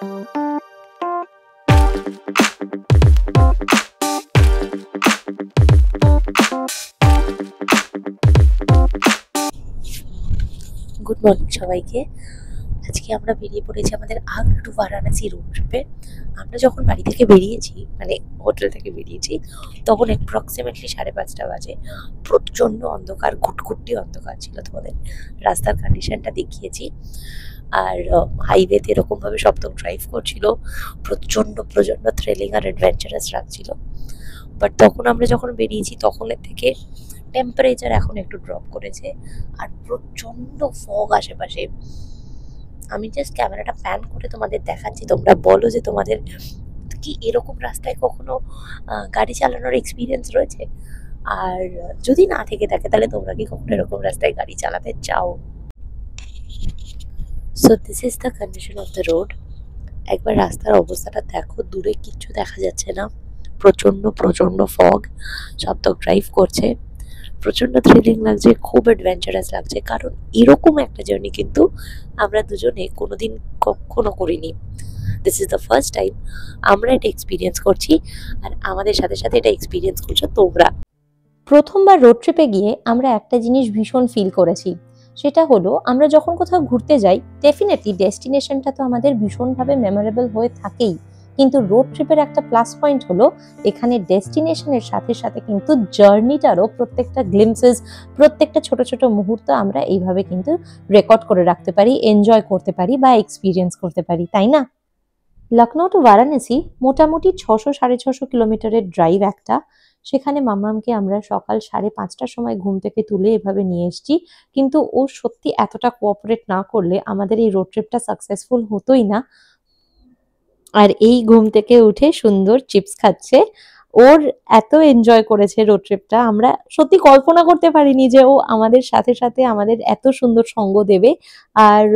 Good morning সবাইকে। আজকে আমরা বেরিয়ে পড়েছি আমাদের আগ্রা টু বারাণসী রোড ট্রিপে। আমরা যখন বাড়ি থেকে বেরিয়েছি, মানে হোটেল থেকে বেরিয়েছি, তখন অ্যাপ্রক্সিমেটলি 5:30 বাজে। প্রচণ্ড অন্ধকার, ঘুটঘুটি অন্ধকার ছিল। তোমাদের রাস্তার কন্ডিশনটা দেখিয়েছি। আর হাইওয়েতে এরকমভাবে সপ্তম ড্রাইভ করছিল, প্রচণ্ড প্রচণ্ড থ্রিলিং আর অ্যাডভেঞ্চারাস লাগছিল। বাট তখন আমরা যখন বেরিয়েছি তখনের থেকে টেম্পারেচার এখন একটু ড্রপ করেছে আর প্রচণ্ড ফগ আশেপাশে। আমি জাস্ট ক্যামেরাটা প্যান করে তোমাদের দেখাচ্ছি, তোমরা বলো যে তোমাদের কি এরকম রাস্তায় কখনো গাড়ি চালানোর এক্সপিরিয়েন্স রয়েছে, আর যদি না থেকে থাকে তাহলে তোমরা কি কখনো এরকম রাস্তায় গাড়ি চালাতে চাও? So this is the condition of the road. একবার রাস্তার অবস্থাটা দেখো, দূরে কিচ্ছু দেখা যাচ্ছে না, প্রচণ্ড প্রচণ্ড ফগ। সপ্তক ড্রাইভ করছে, প্রচণ্ড থ্রিলিং লাগছে, খুব অ্যাডভেঞ্চারাস লাগছে, কারণ এরকম একটা জার্নি কিন্তু আমরা দুজনে কোনোদিন কখনো করিনি। This is the first time আমরা এটা এক্সপিরিয়েন্স করছি, আর আমাদের সাথে সাথে এটা এক্সপিরিয়েন্স করছো তোমরা। প্রথমবার রোড ট্রিপে গিয়ে আমরা একটা জিনিস ভীষণ ফিল করেছি, সেটা হলো আমরা যখন কোথাও ঘুরতে যাই ডেফিনেটলি ডেস্টিনেশনটা তো আমাদের ভীষণভাবে মেমোরেবল হয়ে থাকেই, কিন্তু রোড ট্রিপের একটা প্লাস পয়েন্ট হলো এখানে ডেস্টিনেশনের সাথে সাথে কিন্তু জার্নিটারও প্রত্যেকটা গ্লিমসেস, প্রত্যেকটা ছোট ছোট মুহূর্ত আমরা এইভাবে কিন্তু রেকর্ড করে রাখতে পারি, এনজয় করতে পারি বা এক্সপিরিয়েন্স করতে পারি, তাই না? লখনৌ টু বারাণসী মোটামুটি 600-650 কিলোমিটারের ড্রাইভ একটা। সেখানে মাম্মামকে আমরা সকাল 5:30টার সময় ঘুম থেকে তুলে এভাবে নিয়ে এসেছি, কিন্তু ও সত্যি এতটা কোঅপারেট না করলে আমাদের এই রোড ট্রিপটা সাকসেসফুল হতোই না। আর এই ঘুম থেকে উঠে সুন্দর চিপস খাচ্ছে, ওর এত এনজয় করেছে রোড ট্রিপটা, আমরা সত্যি কল্পনা করতে পারিনি যে ও আমাদের সাথে সাথে আমাদের এত সুন্দর সঙ্গ দেবে। আর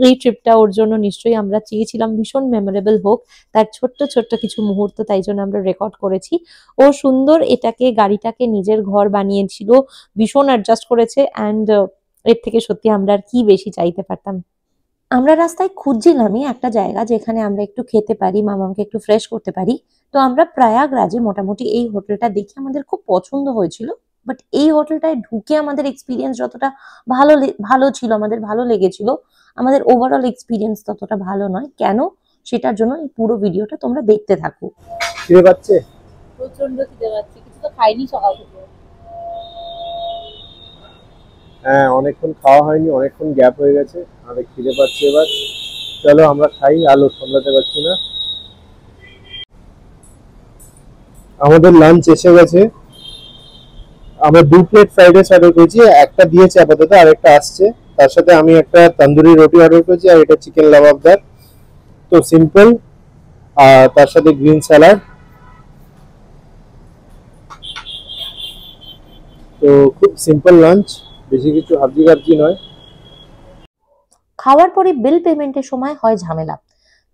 এই ট্রিপটা ওর জন্য নিশ্চয়ই আমরা চেয়েছিলাম ভীষণ মেমোরেবল হোক, তার ছোট্ট ছোট্ট কিছু মুহূর্ত তাই জন্য আমরা রেকর্ড করেছি। ও সুন্দর এটাকে, গাড়িটাকে নিজের ঘর বানিয়েছিল, ভীষণ অ্যাডজাস্ট করেছে, অ্যান্ড এর থেকে সত্যি আমরা আর কি বেশি চাইতে পারতাম। আমরা রাস্তায় খুঁজছিলামই একটা জায়গা যেখানে আমরা একটু খেতে পারি, মামাকে একটু ফ্রেশ করতে পারি। তো আমরা প্রয়াগরাজে মোটামুটি এই হোটেলটা দেখে আমাদের খুব পছন্দ হয়েছিল, বাট এই হোটেলটায় ঢুকে আমাদের এক্সপিরিয়েন্স যতটা ভালো ছিল, আমাদের ভালো লেগেছিল, আমাদের ওভারঅল এক্সপিরিয়েন্স ততটা ভালো নয়। কেন, সেটার জন্য এই পুরো ভিডিওটা তোমরা দেখতে থাকো। খিদে পাচ্ছে? প্রচন্ড খিদে পাচ্ছে, কিছু তো খাইনি সকাল থেকে। হ্যাঁ, অনেকক্ষণ খাওয়া হয়নি, অনেকক্ষণ গ্যাপ হয়ে গেছে, আমাদের খিদে পাচ্ছে এবার। চলো আমরা খাই, আলো সামলাতে পারছি না। আমাদের লাঞ্চ এসে গেছে। আমরা 2 প্লেট ফ্রাইড রাইস অর্ডার করেছি, একটা দিয়েছে আপাতত, আর একটা আসছে। তার সাথে আমি একটা তন্দুরি রুটি অর্ডার করেছি, আর এটা চিকেন লাবাবদার। তো সিম্পল, আর তার সাথে গ্রিন স্যালাড। তো খুব সিম্পল লাঞ্চ, বেশি কিছু হাবজি নয়। খাওয়ার পরে বিল পেমেন্টের সময় হয় ঝামেলা।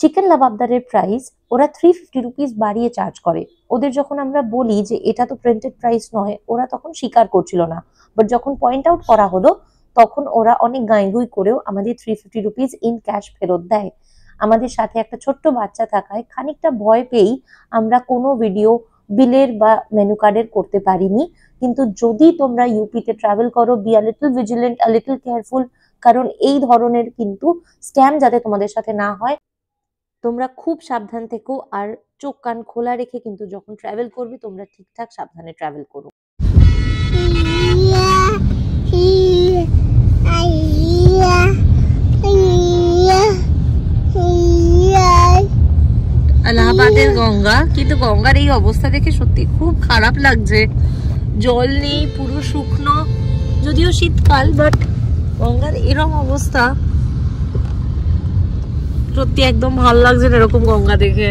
চিকেন লাবাবদারের প্রাইস ওরা 350 রুপিস বাড়িয়ে চার্জ করে। ওদের যখন আমরা বলি যে এটা তো প্রিন্টেড প্রাইস নয়, ওরা তখন স্বীকার করছিল না, বাট যখন পয়েন্ট আউট করা হলো তখন ওরা অনেক গাঁইগুই করেও আমাদের 350 রুপিস ইন ক্যাশ ফেরত দেয়। আমাদের সাথে একটা ছোট্ট বাচ্চা থাকায় খানিকটা ভয় পেয়েই আমরা কোনো ভিডিও বিলের বা মেনু কার্ডের করতে পারিনি। কিন্তু যদি তোমরা ইউপিতে ট্রাভেল করো, be a little vigilant, a little careful, কারণ এই ধরনের কিন্তু স্ক্যাম যাতে তোমাদের সাথে না হয়, তোমরা খুব সাবধান থেকো। আর চোখ কান খোলা রেখে কিন্তু যখন ট্রাভেল করবে তোমরা ঠিকঠাক সাবধানে ট্রাভেল করো। এলাহাবাদের গঙ্গা, কিন্তু গঙ্গার এই অবস্থা দেখে সত্যি খুব খারাপ লাগছে। জল নেই, পুরো শুকনো, যদিও শীতকাল, বাট গঙ্গার এরকম অবস্থা সত্যি একদম ভালো লাগছে না এরকম গঙ্গা দেখে।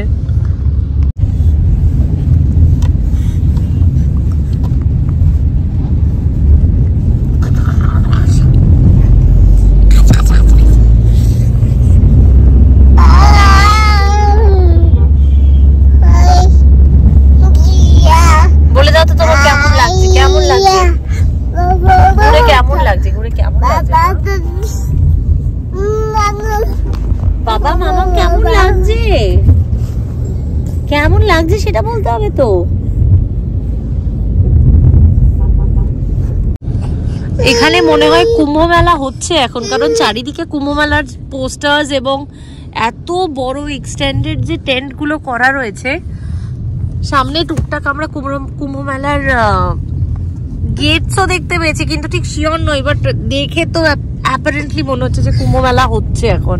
বলে দাও তো তোমার কেমন লাগছে, কেমন লাগছে ঘুরে, কেমন লাগছে ঘুরে, কেমন লাগছে? বাবা মামা কেমন লাগছে, কেমন লাগছে সেটা বলতে হবে তো। এখানে মনে হয় কুম্ভ মেলা হচ্ছে এখন, কারণ চারিদিকে কুম্ভ মেলার পোস্টার্স এবং এত বড় এক্সটেন্ডেড যে টেন্ট গুলো করা রয়েছে। সামনে টুকটাক আমরা কুম্ভ মেলার গেটসও দেখতে পেয়েছি, কিন্তু ঠিক শিওর নই, বাট দেখে তো অ্যাপারেন্টলি মনে হচ্ছে যে কুম্ভ মেলা হচ্ছে এখন।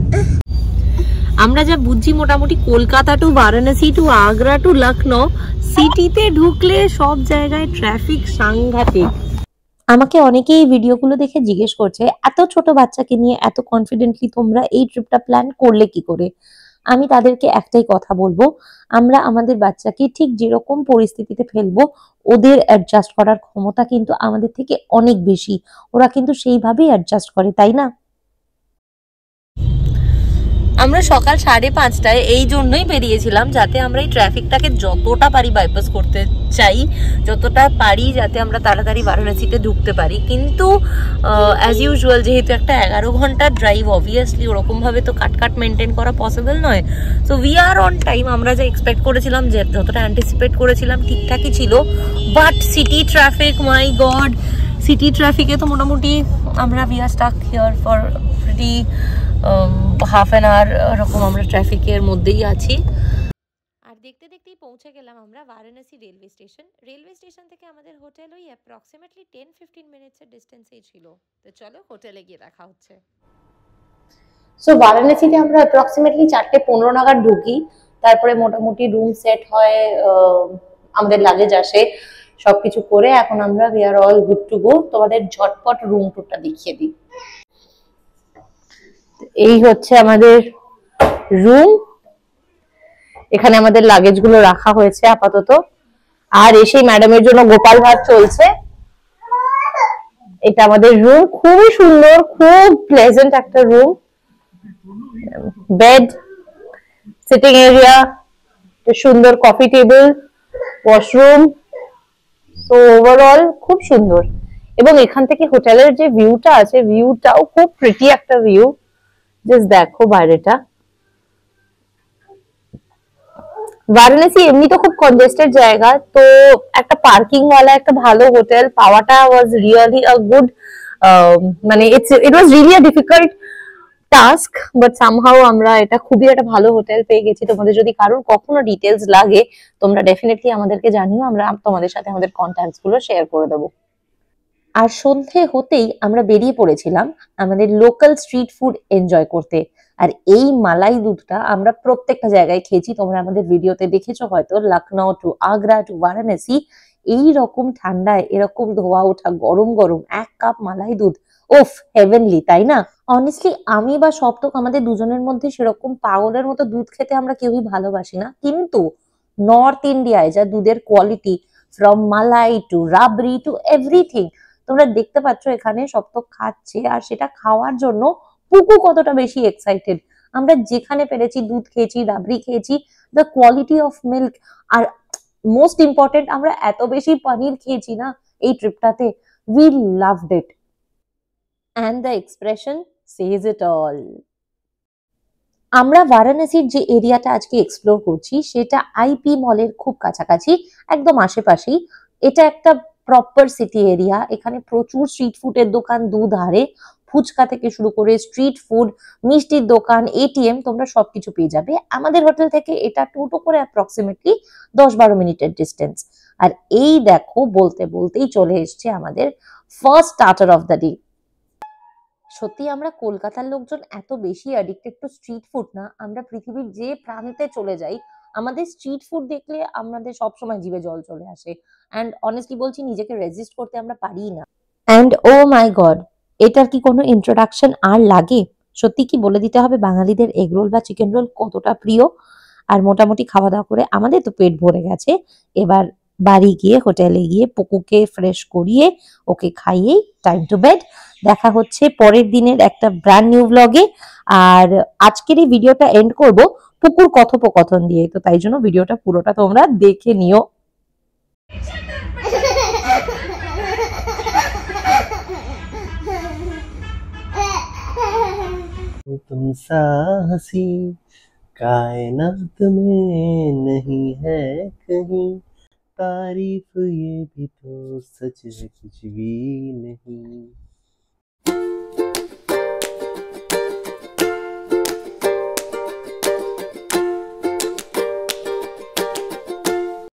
আমরা যা বুঝছি মোটামুটি Kolkata to Varanasi to Agra to Lucknow সিটিতে ঢুকলে সব জায়গায় ট্রাফিক সাংঘাতিক। আমাকে অনেকেই এই ভিডিওগুলো দেখে জিজ্ঞেস করছে এত ছোট বাচ্চাকে নিয়ে এত কনফিডেন্টলি তোমরা এই ট্রিপটা প্ল্যান করলে কি করে। আমি তাদেরকে একটাই কথা বলবো, আমরা আমাদের বাচ্চাকে ঠিক যেরকম পরিস্থিতিতে ফেলবো ওদের অ্যাডজাস্ট করার ক্ষমতা কিন্তু আমাদের থেকে অনেক বেশি। ওরা কিন্তু সেইভাবেই অ্যাডজাস্ট করে, তাই না? আমরা সকাল 5:30টায় এই জন্যই বেরিয়েছিলাম, যাতে আমরা এই ট্রাফিকটাকে যতটা পারি বাইপাস করতে চাই, যতটা পারি যাতে আমরা তাড়াতাড়ি বারাণসীতে ঢুকতে পারি। কিন্তু অ্যাজ ইউজুয়াল যেহেতু একটা 11 ঘন্টার ড্রাইভ, অবভিয়াসলি ওরকম ভাবে তো কাট মেনটেন করা পসিবল নয়। So we are on time. আমরা যা এক্সপেক্ট করেছিলাম, যে যতটা অ্যান্টিসিপেট করেছিলাম ঠিকঠাকই ছিল। But city traffic, my god, city ট্রাফিকে তো মোটামুটি আমরা we are stuck here for pretty half an hour এরকম আমরা ট্রাফিকের মধ্যেই আছি। আর দেখতে দেখতেই পৌঁছে গেলাম আমরা Varanasi railway station. Railway station থেকে আমাদের হোটেল ওই অ্যাপ্রক্সিমেটলি 10-15 মিনিটসের ডিস্টেন্সেই ছিল। তো চলো হোটেলে গিয়ে দেখা হচ্ছে। সো বারাণসীতে আমরা অ্যাপ্রক্সিমেটলি 4:15 নাগাদ ঢুকি। তারপরে মোটামুটি রুম সেট হয়, আমাদের লাগেজ আসে, সবকিছু করে এখন আমরা we R all good to go. তোমাদের ঝটপট রুম টুরটা দেখিয়ে দিই। এই হচ্ছে আমাদের রুম, এখানে আমাদের লাগেজ গুলো রাখা হয়েছে আপাতত। আর এসে ম্যাডামের জন্য গোপাল ভাত চলছে। এটা আমাদের রুম, খুবই সুন্দর, খুব প্লেজেন্ট একটা রুম। বেড, সিটিং এরিয়া, সুন্দর coffee table, washroom. So overall খুব সুন্দর। এবং এখান থেকে হোটেলের যে ভিউটা আছে, ভিউটাও খুব প্রিটি একটা ভিউ। জাস্ট দেখো বাইরেটা। বারাণসী এমনি তো খুব কনজেস্টেড জায়গা, তো একটা পার্কিং ওয়ালা একটা ভালো হোটেল পাওয়াটা ওয়াজ রিয়েলি আ গুড, মানে it was really a difficult task, but somehow আমরা এটা খুবই একটা ভালো হোটেল পেয়ে গেছি। তোমাদের যদি কারোর কখনো ডিটেলস লাগে তোমরা ডেফিনেটলি আমাদেরকে জানিও, আমরা তোমাদের সাথে আমাদের কন্ট্যাক্টস গুলো শেয়ার করে দেবো। আর সন্ধে হতেই আমরা বেরিয়ে পড়েছিলাম আমাদের লোকাল স্ট্রিট ফুড এনজয় করতে। আর এই মালাই দুধটা আমরা প্রত্যেকটা জায়গায় খেয়েছি, তোমরা আমাদের ভিডিওতে দেখেছো হয়তো। লখনৌ টু আগ্রা টু বারাণসী এই রকম ঠান্ডায় এরকম ধোয়া ওঠা গরম গরম 1 কাপ মালাই দুধ, ওফ হেভেনলি, তাই না? অনেস্টলি আমি বা সপ্তক আমাদের দুজনের মধ্যে সেরকম পাগলের মতো দুধ খেতে আমরা কেউই ভালোবাসি না, কিন্তু নর্থ ইন্ডিয়ায় যা দুধের quality, from malai to rabri to everything, তোমরা দেখতে পাচ্ছ এখানে সপ্তক খাচ্ছে। আর সেটা খাওয়ার জন্য পুকু কতটা বেশি এক্সাইটেড। আমরা যেখানে পেরেছি দুধ খেয়েছি, রাবড়ি খেয়েছি, দ্য কোয়ালিটি অফ মিল্ক। আর মোস্ট ইম্পর্টেন্ট, আমরা এত বেশি পনির খেয়েছি না এই ট্রিপটাতে, we loved it. And the expression says it all. আমরা বারাণসীর যে এরিয়াটা আজকে এক্সপ্লোর করছি সেটা আইপি মলের খুব কাছাকাছি, একদম আশেপাশেই। এটা একটা প্রপার সিটি এরিয়া। এখানে প্রচুর স্ট্রিট ফুডের দোকান দুধারে, ফুচকা থেকে শুরু করে স্ট্রিট ফুড, মিষ্টির দোকান, এটিএম, তোমরা সবকিছু পেয়ে যাবে। আমাদের হোটেল থেকে এটা টোটো করে অ্যাপ্রক্সিমেটলি 10-12 মিনিটের ডিস্টেন্স। আর এই দেখো বলতে বলতেই চলে এসছে আমাদের first starter of the day. সত্যি আমরা কলকাতার লোকজন এত বেশি অ্যাডিক্টেড টু স্ট্রিট ফুড না, আমরা পৃথিবীর যে প্রান্তে চলে যাই আমাদের স্ট্রিট ফুড দেখলে আমাদের সবসময় জিভে জল চলে আসে। অ্যান্ড অনেস্টলি বলছি, নিজেকে রেজিস্ট করতে আমরা পারি না। অ্যান্ড ও মাই গড, এটার কি কোনো ইন্ট্রোডাকশন আর লাগে? সত্যি কি বলে দিতে হবে বাঙালিদের এগ রোল বা চিকেন রোল কতটা প্রিয়। আর মোটামুটি খাওয়া দাওয়া করে আমাদের তো পেট ভরে গেছে। এবার বাড়ি গিয়ে হোটেলে গিয়ে পুকুকে ফ্রেশ করিয়ে ওকে খাইয়েই টাইম টু বেড। দেখা হচ্ছে পরের দিনের একটা ব্র্যান্ড নিউ ব্লগে। আর আজকের এই ভিডিওটা এন্ড করব পুকুর কথোপকথন দিয়ে, তো তাই জন্য ভিডিওটা পুরোটা তোমরা দেখে নিও। तुम सा हसी कायनात में नहीं है कहीं तारीफ, ये भी तो सच है कुछ भी नहीं।